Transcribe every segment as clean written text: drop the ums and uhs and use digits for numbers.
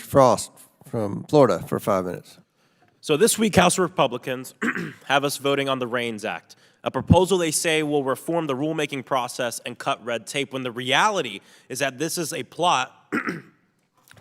Frost from Florida for 5 minutes. So this week, House Republicans have us voting on the REINS Act, a proposal they say will reform the rulemaking process and cut red tape, when the reality is that this is a plot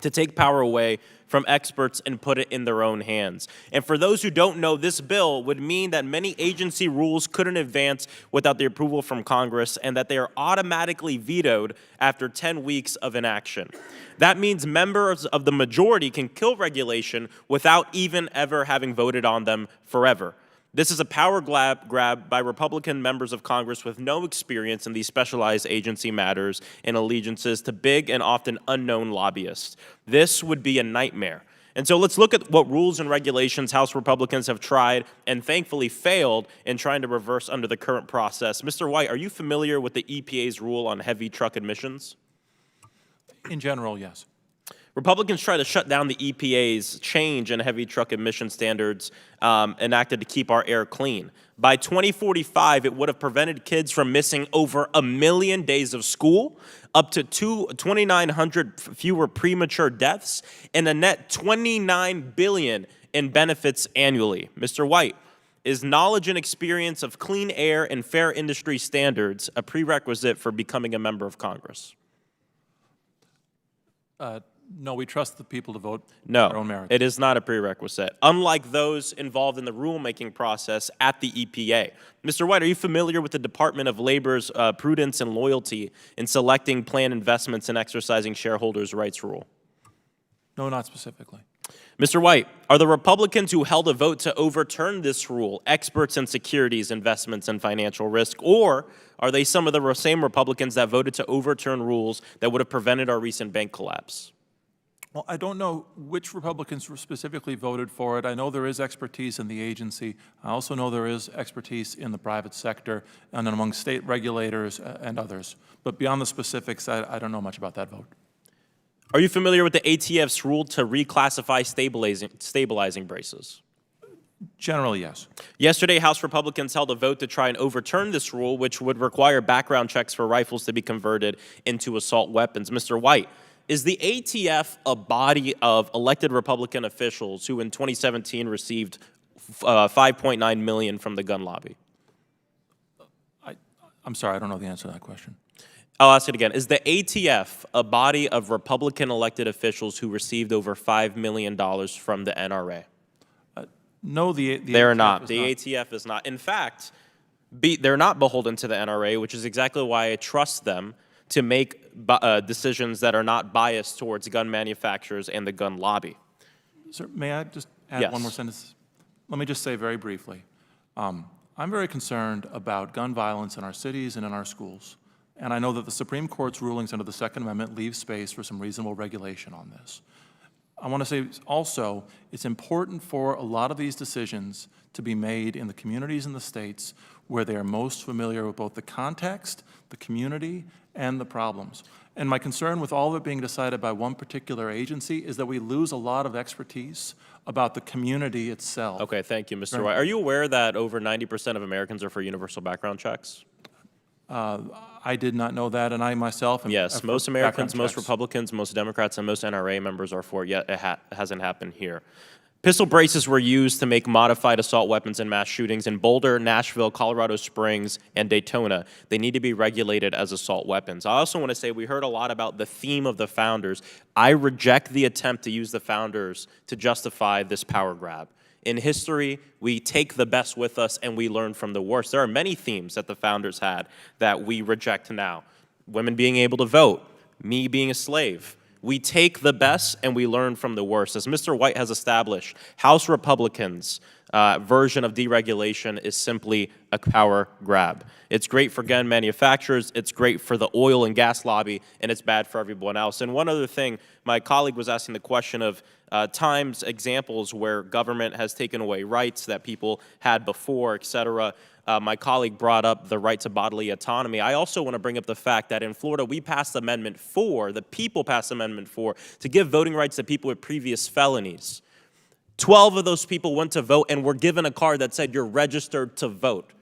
to take power away from experts and put it in their own hands. And for those who don't know, this bill would mean that many agency rules couldn't advance without the approval from Congress, and that they are automatically vetoed after 10 weeks of inaction. That means members of the majority can kill regulation without even ever having voted on them forever. This is a power grab by Republican members of Congress with no experience in these specialized agency matters and allegiances to big and often unknown lobbyists. This would be a nightmare. And so let's look at what rules and regulations House Republicans have tried and thankfully failed in trying to reverse under the current process. Mr. White, are you familiar with the EPA's rule on heavy truck emissions? In general, yes. Republicans try to shut down the EPA's change in heavy truck emission standards enacted to keep our air clean. By 2045, it would have prevented kids from missing over 1 million days of school, up to 2,900 fewer premature deaths, and a net $29 billion in benefits annually. Mr. White, is knowledge and experience of clean air and fair industry standards a prerequisite for becoming a member of Congress? No, we trust the people to vote No, their own merits. it is not a prerequisite, unlike those involved in the rulemaking process at the EPA. Mr. White, are you familiar with the Department of Labor's prudence and loyalty in selecting plan investments and exercising shareholders' rights rule? No, not specifically. Mr. White, are the Republicans who held a vote to overturn this rule experts in securities, investments, and financial risk, or are they some of the same Republicans that voted to overturn rules that would have prevented our recent bank collapse? Well, I don't know which Republicans specifically voted for it. I know there is expertise in the agency. I also know there is expertise in the private sector and among state regulators and others. But beyond the specifics, I don't know much about that vote. Are you familiar with the ATF's rule to reclassify stabilizing braces? Generally, yes. Yesterday, House Republicans held a vote to try and overturn this rule, which would require background checks for rifles to be converted into assault weapons. Mr. White, is the ATF a body of elected Republican officials who in 2017 received $5.9 million from the gun lobby? I'm sorry, I don't know the answer to that question. I'll ask it again. Is the ATF a body of Republican elected officials who received over $5 million from the NRA? No, the They're ATF not. is The ATF is not. In fact, they're not beholden to the NRA, which is exactly why I trust them to make decisions that are not biased towards gun manufacturers and the gun lobby. Sir, may I just add Yes. one more sentence? Let me just say very briefly, I'm very concerned about gun violence in our cities and in our schools. And I know that the Supreme Court's rulings under the Second Amendment leave space for some reasonable regulation on this. I want to say also, it's important for a lot of these decisions to be made in the communities and the states where they are most familiar with both the context, the community, and the problems. And my concern with all of it being decided by one particular agency is that we lose a lot of expertise about the community itself. Okay, thank you, Mr. White. Are you aware that over 90% of Americans are for universal background checks? I did not know that, and I myself am Yes, for most background Americans, most checks. Republicans, most Democrats, and most NRA members are for it, yet it hasn't happened here. Pistol braces were used to make modified assault weapons in mass shootings in Boulder, Nashville, Colorado Springs, and Daytona. They need to be regulated as assault weapons. I also want to say we heard a lot about the theme of the founders. I reject the attempt to use the founders to justify this power grab. In history, we take the best with us and we learn from the worst. There are many themes that the founders had that we reject now. Women being able to vote, me being a slave. We take the best and we learn from the worst. As Mr. White has established, House Republicans' version of deregulation is simply a power grab. It's great for gun manufacturers, it's great for the oil and gas lobby, and it's bad for everyone else. And one other thing, my colleague was asking the question of examples where government has taken away rights that people had before, et cetera. My colleague brought up the right to bodily autonomy. I also want to bring up the fact that in Florida, we passed Amendment 4, the people passed Amendment 4, to give voting rights to people with previous felonies. 12 of those people went to vote and were given a card that said you're registered to vote.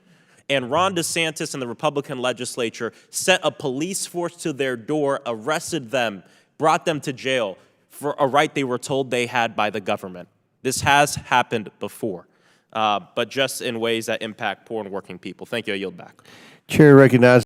And Ron DeSantis and the Republican legislature sent a police force to their door, arrested them, brought them to jail for a right they were told they had by the government. This has happened before, but just in ways that impact poor and working people. Thank you. I yield back. Chair recognizes